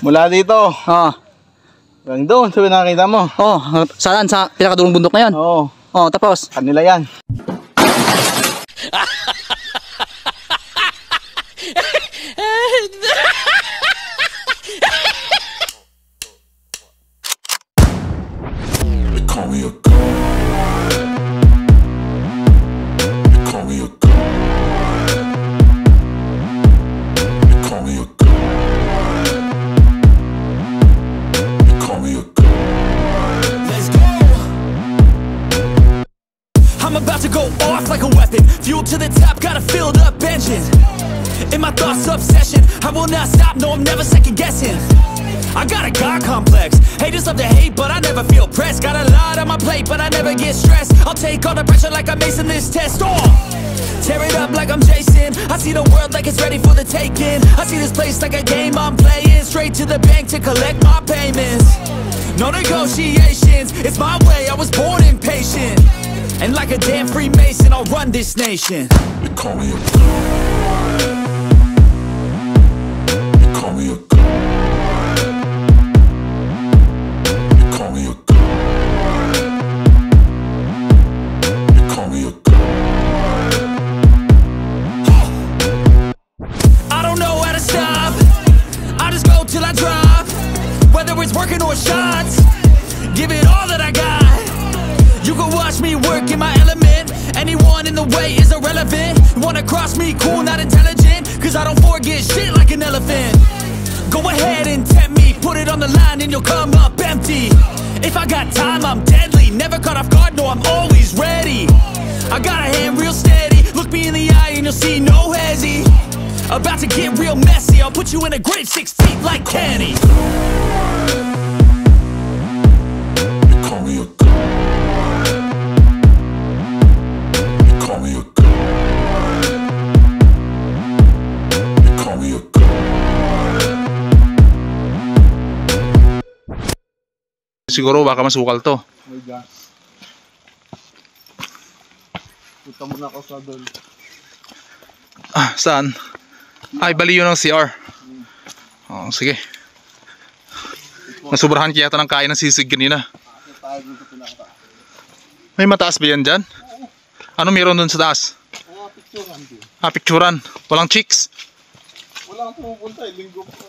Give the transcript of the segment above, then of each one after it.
Mula dito. Oh. Hanggang doon, sabi nakakita mo. Oh, saan? Sa pinakadulong bundok na yan? Oo. Oh, tapos? Kanila yan. I'm about to go off like a weapon. Fuel to the top, got a filled up engine. In my thoughts, obsession. I will not stop, no, I'm never second guessing. I got a God complex. Haters love to hate, but I never feel pressed. Got a lot on my plate, but I never get stressed. I'll take all the pressure like I'm acing this test. Oh! Tear it up like I'm Jason. I see the world like it's ready for the taking. I see this place like a game I'm playing. Straight to the bank to collect my payments. No negotiations, it's my way, I was born impatient. And like a damn Freemason, I'll run this nation. They call me a god. They call me a god. They call me a god. They call me a god. I don't know how to stop. I just go till I drop. Whether it's working or shots, give it all that I got. You can watch me work in my element. Anyone in the way is irrelevant. Wanna cross me, cool, not intelligent. Cause I don't forget shit like an elephant. Go ahead and tempt me, put it on the line and you'll come up empty. If I got time, I'm deadly. Never caught off guard, no, I'm always ready. I got a hand real steady. Look me in the eye and you'll see no hezzy. About to get real messy. I'll put you in a grave 6 feet like Kenny. Call me a siguro baka masukal to. My God. Punta muna ako sa doon. Ah, saan? Ay, bali yun ng CR. Oh, sige. Nasubrahan kaya ito ng kain ng sisig kanina. May mataas ba yan dyan? Ano meron dun sa taas? Picturean din. Ah, picturean. Walang chicks? Wala akong pupunta eh. Linggo po.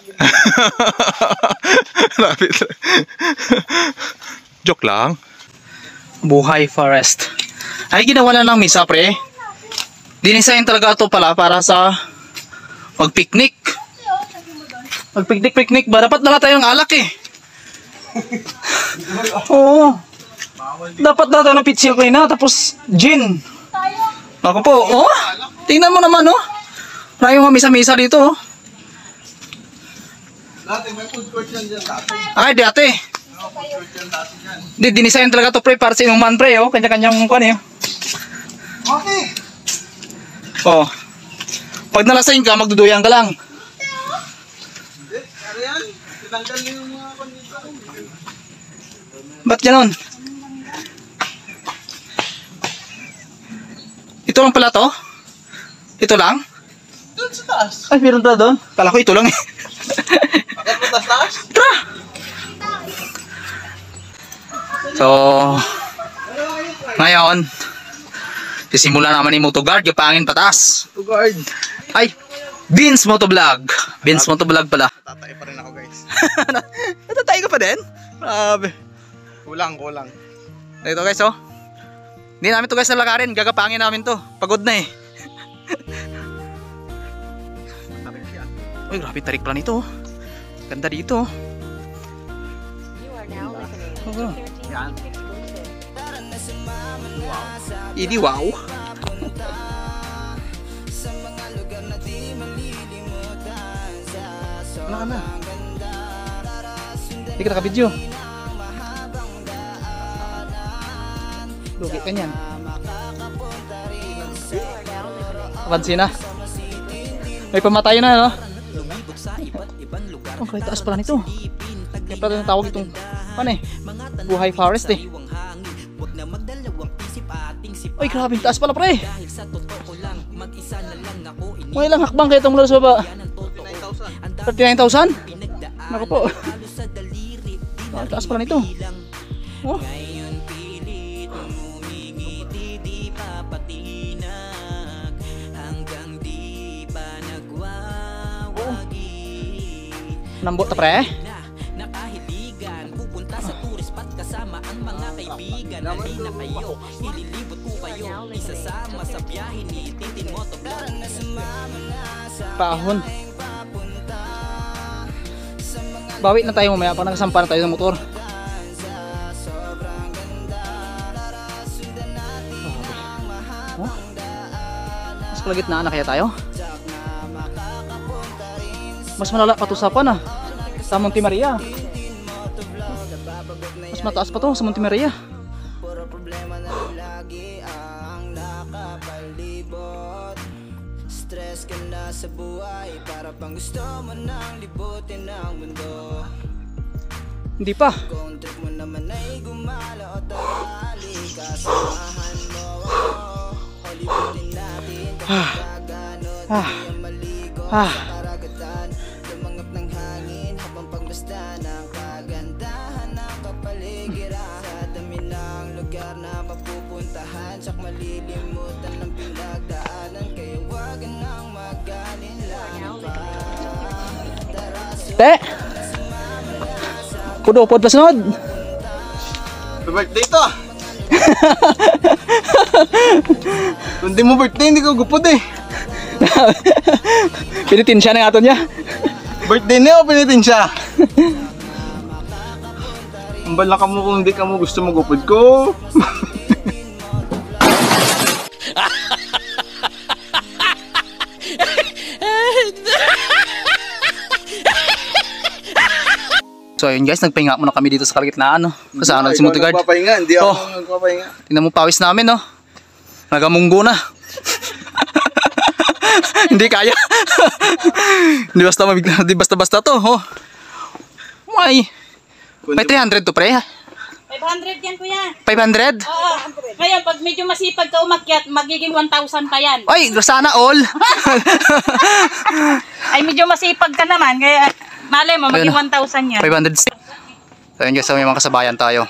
Joke lang. Buhay Forest. Ay, ginawa na ng misa, pre. Dinisign talaga ito pala para sa mag-picnic. Mag-picnic ba? Dapat lang tayo ng alak eh. Oo. Dapat na tayo ng pitsil ko na, tapos gin. Ako po, oh. Tingnan mo naman, oh. Maraming mga misa-misa dito, oh. Dati may food court yan dyan dati. Ay, dati. Food court yan dati dyan. Di, dinisign talaga to, pre, para sa inuman, pre, oh. Kanya-kanyang kwan, eh. Okay. Oh. Pag nalasing ka, magduduyan ka lang. Hindi, ano yan? Tinanggal niyo yung mga kondito. Ba't ganon? Ito lang pala to? Ito lang? Doon sa taas. Ay, meron pa doon. Kala ko ito lang eh. Bakit mo taas? Tara! So, ngayon, sisimula naman ni Motovlog, gapangin pataas. To guard. Ay, Vince Motovlog. Vince Motovlog pala. Tatay pa rin ako guys. Natatay ka pa din? Grabe. Kulang. Ito guys, oh. Hindi namin to guys nalakarin, gagapangin namin to. Pagod na eh. Uy, grabe tarik pala nito. Ganda dito. Oh, Yan. Idi wow. Ano ka na? Hindi ka nakabidyo. Lugi ka niyan. Pansin na. May pamatay na, no? Oh, kaya taas pala nito. Kaya pala natawag itong ano eh, Buhay Forest eh. Uy, grabe, taas pala pre. May ilang hakbang kaya itong mula sa baba? 39,000? Naku po. Ang taas pala nito. Oh. Nambot ta pre. Nakahiligan, pupunta sa tourist spot kasama ang mga kaibigan. Halina kayo, ililibot ko kayo, isasama sa biyahe ni Tintin Motovlog. Pahon. Bawi na tayo mamaya pag nakasampa na tayo sa motor. Oh? Mas kalagitnaan na kaya tayo? Mas malala pa to sa pan ah. Sa Monte Maria. Mas mataas pa to sa Monte Maria. Stress ka na sa buhay, para pang gusto mo nang libutin ang mundo. Hindi pa. Kung trip mo naman ay gumala o tali, kasamahan mo ako. Holibutin natin kapag gaganot, di maligo sa karagatan. Lumangap ng hangin habang pagbasta ng kagandahan ng kapaligiran. Sa dami ng lugar na mapupuntahan, sak malilimutan ng pinagdaanan. Kaya wag nang mag-alinlangan pa. Te! Kudo-pod pa sunod. Birthday to. Kung di mo birthday, hindi ko gupod eh. Pinitin siya ng ato niya. Birthday niya o pinitin siya? Ang bala ka mo kung hindi ka mo gusto magupod ko. So ayun guys, nagpahinga muna kami dito sa kalagitnaan, no? Kasama si Motovlog. Nagpapahinga, hindi ako Oh. nagpapahinga. Tingnan mo pawis namin, no? Nagamunggo na. Hindi kaya. Hindi basta mabigla, hindi basta-basta to, oh. May 300 to pre. 500 yan kuya. 500? Oo. Ngayon, pag medyo masipag ka umakyat, magiging 1,000 pa yan. Ay, sana all. Ay, medyo masipag ka naman, kaya malay mo, maging Ayun 1,000 yan. 500. So ayun guys, so may mga kasabayan tayo.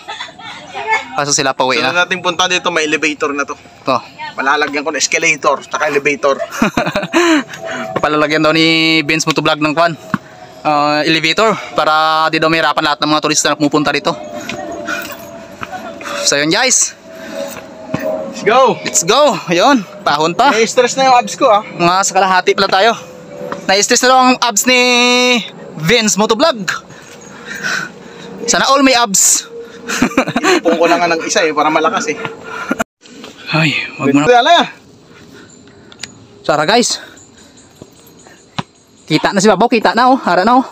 Kaso sila pauwi Saan na. natin punta dito, may elevator na to. To. Malalagyan ko ng escalator, tsaka elevator. Palalagyan daw ni Vince Motovlog ng kwan. Elevator para di daw mahirapan lahat ng mga turista na pumupunta dito. So yun guys, Let's go! let's go. Ayun, pahon pa. May stress na yung abs ko ah. Mga sa kalahati pala tayo. Na-stress na daw ang abs ni Vince Motovlog. Sana all may abs. Ipong ko na nga ng isa eh, para malakas eh. Ay, wag mo na. Ala! Sara guys. Kita na si Babaw, kita na oh, hara na oh.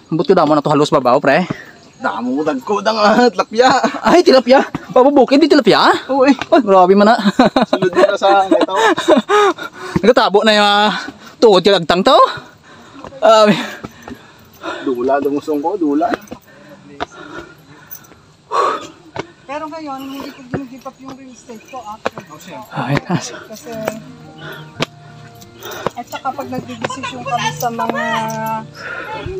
Buti daw mo na to halos Babaw pre. Damo dagkodang tilapia. Ay, tilapia. Bababukid di tilapia. Oo eh. Ay, grabe man na. Sulod mo na sa letaw. Nagtabo na yung tuod yung agtang to. Dula, dumusong ko, dula. Pero ngayon, hindi ko ginigip up yung real estate ko after. Ay, Kasi, at saka pag nagdidesisyon kami sa mga,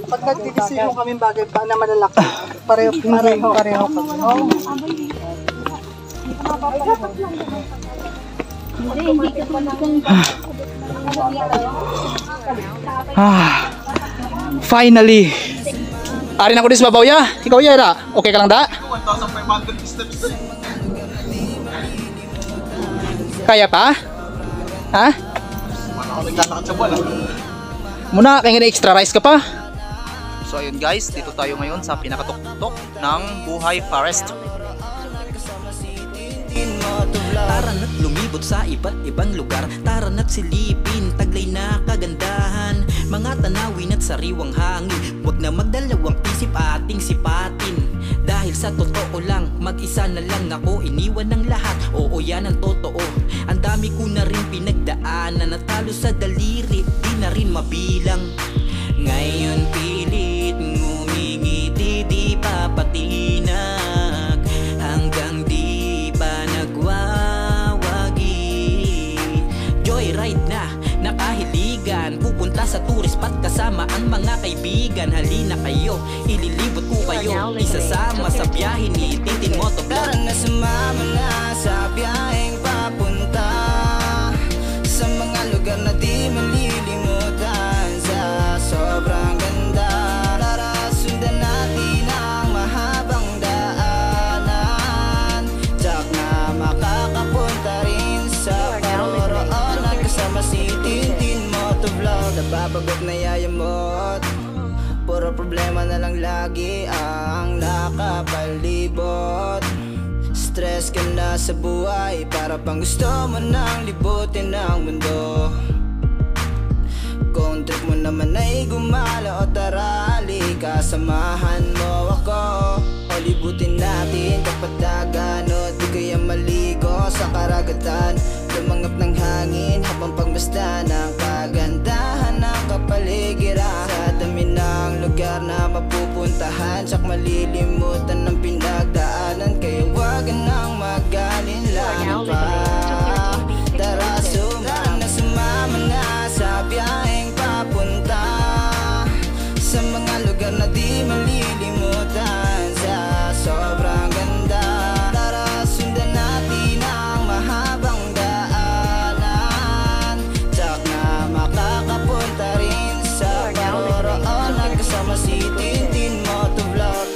pag nagdidesisyon kami bagay pa na malalaki, pareho kami. Oh. finally. Arin ako din sa Babaw ya. Ikaw Yera, okay ka lang da? 1,500 steps eh. Kaya pa? Ha? Paano ako naglalakad sa buwan ah? Muna, kaya nga extra rice ka pa. So ayun guys, dito tayo ngayon sa pinakatuktok ng Buhay Forest. Tara na't lumibot sa iba't ibang lugar. Tara na't silipin, taglay na kagandahan. Mga tanawin at sariwang hangin. Huwag na magdalawang isip ating sipatin. Dahil sa totoo lang, mag-isa na lang ako. Iniwan ng lahat, oo yan ang totoo. Ang dami ko na rin pinagdaanan. Natalo sa daliri, di na rin mabilang. Ngayon pilit, ngumingiti, di pa patinag. Hanggang di pa nagwawagi. Joyride na, nakahiligan. Pupunta sa tourist tapat kasama ang mga kaibigan. Halina kayo, ililibot ko kayo, isasama sa biyahe ni Tintin Motovlog. Tara na sumama na sa biyaheng papunta sa mga lugar na di malilimutan. Sa sobrang ganda, tara sundan natin ang mahabang daanan. Tsak na makakapunta rin sa paroroonan kasama si Tintin Motovlog. Nababagot na yayamot, puro problema na lang lagi ang nakapalibot. Stress ka na sa buhay, para pang gusto mo nang libutin ang mundo. Kung trip mo naman ay gumala o tara, halika, samahan mo ako. O libutin natin kapag dagan, o di kaya maligo sa karagatan. Lumangap ng hangin habang pagmasdan ang kagandahan ng kapaligiran. Sa dami ng lugar na mapupuntahan, tsak malilimutan ng pinagdaanan. Kaya wag nang mag-alinlangan pa. Tara sumama na sa biyaheng papunta sa mga lugar na di malilimutan. Sa sobrang ganda, tara sundan natin ang mahabang daanan. Tsak na makakapunta rin sa paroroonan kasama si Tintin Motovlog.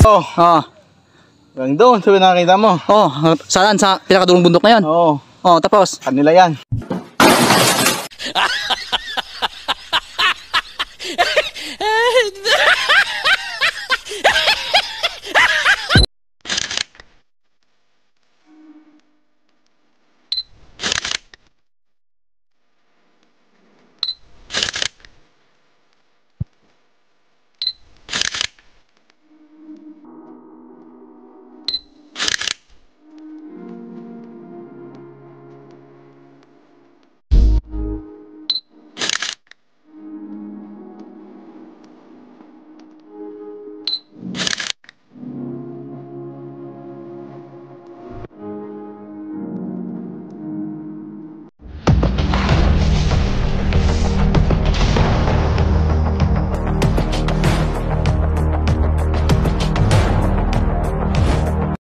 Oh, Ah, hanggang doon, sabi nakakita mo. oh, saan? Sa pinakadulong bundok na yan? Oo, Oh, tapos? kanila yan.